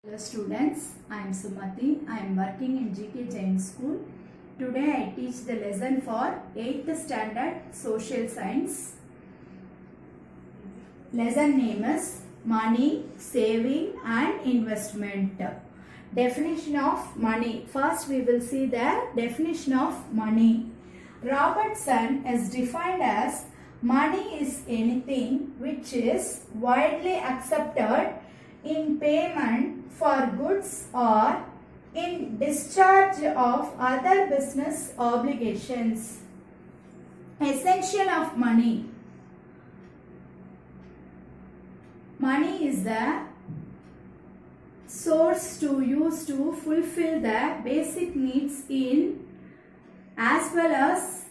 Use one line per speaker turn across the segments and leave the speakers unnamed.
Hello students, I am Sumati. I am working in GK Jain School. Today I teach the lesson for 8th standard social science. Lesson name is money, saving and investment. Definition of money. First we will see the definition of money. Robertson is defined as money is anything which is widely accepted in payment for goods or in discharge of other business obligations. Essential of money. Money is the source to use to fulfill the basic needs in as well as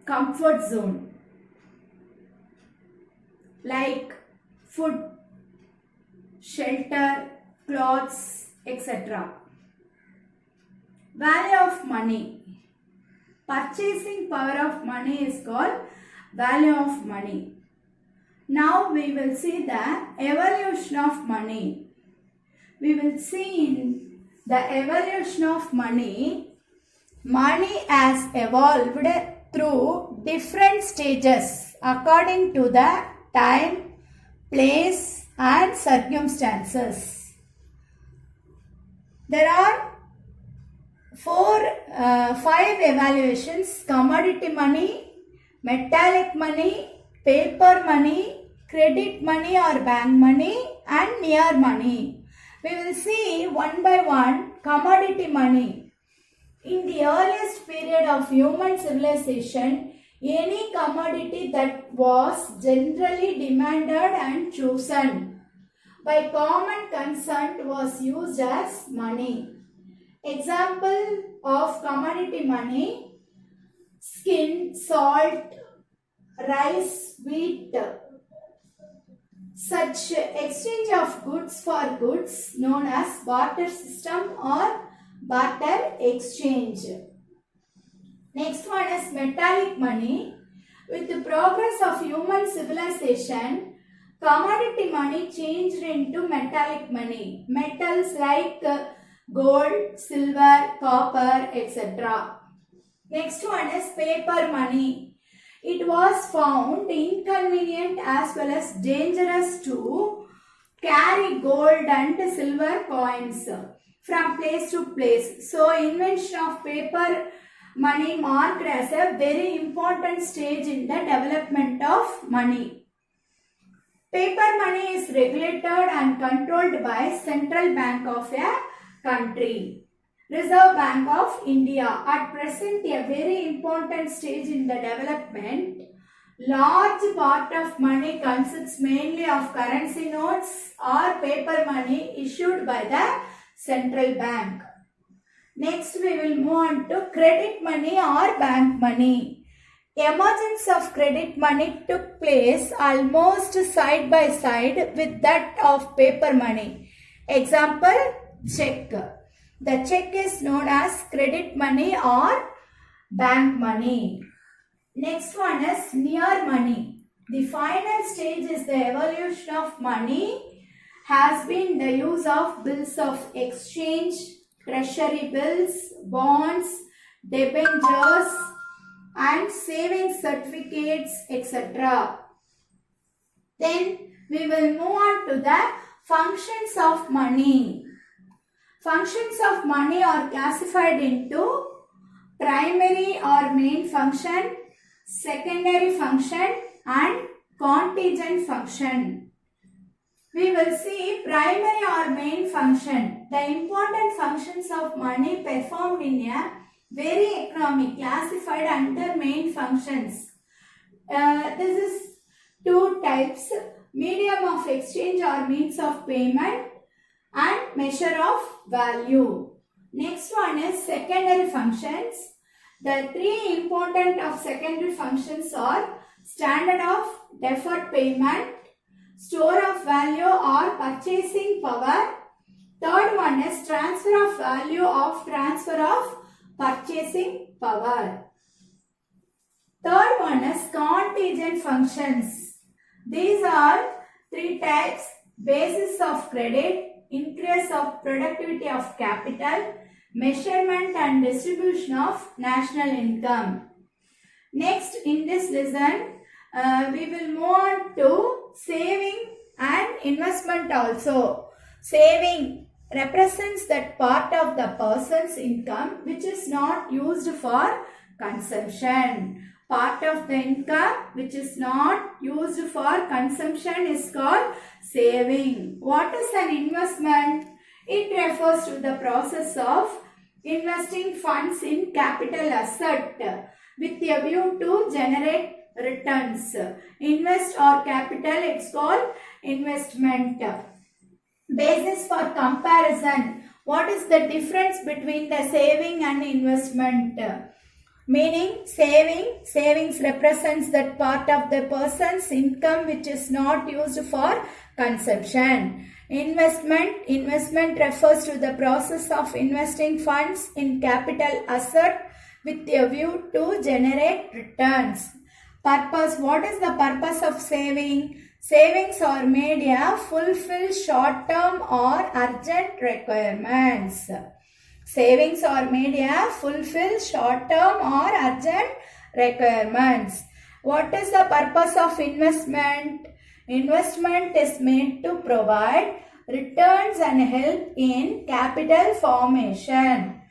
comfort zone like food, shelter, clothes, etc. Value of money. Purchasing power of money is called value of money. Now we will see the evolution of money. We will see in the evolution of money. Money has evolved through different stages according to the time, place and circumstances. There are 5 evaluations: commodity money, metallic money, paper money, credit money or bank money and near money. We will see one by one. Commodity money. In the earliest period of human civilization, any commodity that was generally demanded and chosen by common consent was used as money. Example of commodity money: skin, salt, rice, wheat. Such exchange of goods for goods known as barter system or barter exchange. Next one is metallic money. With the progress of human civilization, commodity money changed into metallic money. Metals like gold, silver, copper, etc. Next one is paper money. It was found inconvenient as well as dangerous to carry gold and silver coins from place to place. So, invention of paper money marked as a very important stage in the development of money. Paper money is regulated and controlled by Central Bank of a country. Reserve Bank of India. At present, a very important stage in the development. Large part of money consists mainly of currency notes or paper money issued by the central bank. Next, we will move on to credit money or bank money. Emergence of credit money took place almost side by side with that of paper money. Example, check. The check is known as credit money or bank money. Next one is near money. The final stage is the evolution of money has been the use of bills of exchange, treasury bills, bonds, debentures and savings certificates, etc. Then we will move on to the functions of money. Functions of money are classified into primary or main function, secondary function and contingent function. We will see primary or main function. The important functions of money performed in a very economy classified under main functions. This is 2 types: medium of exchange or means of payment and measure of value. Next one is secondary functions. The 3 important of secondary functions are standard of deferred payment, store of value or purchasing power. Third one is transfer of value of transfer of purchasing power. Third one is contingent functions. These are 3 types: basis of credit, increase of productivity of capital, measurement and distribution of national income. Next, in this lesson, we will move on to saving and investment also. Saving represents that part of the person's income which is not used for consumption. Part of the income which is not used for consumption is called saving. What is an investment? It refers to the process of investing funds in capital asset with a view to generate returns. Invest or capital, it's called investment. Basis for comparison. What is the difference between the saving and investment? Meaning savings represents that part of the person's income which is not used for consumption. Investment refers to the process of investing funds in capital asset with a view to generate returns. Purpose. What is the purpose of saving? Savings are made to fulfill short-term or urgent requirements. Savings are made to fulfill short-term or urgent requirements. What is the purpose of investment? Investment is made to provide returns and help in capital formation.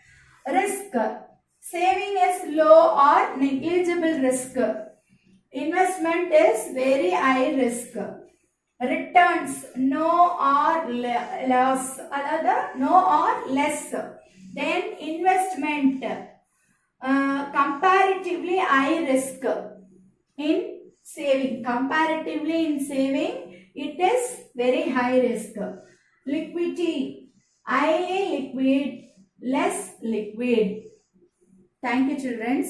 Risk. Saving is low or negligible risk. Investment is very high risk. Returns no or loss, no or less. Then investment comparatively high risk in saving. Comparatively in saving, it is very high risk. Liquidity, highly liquid, less liquid. Thank you, children.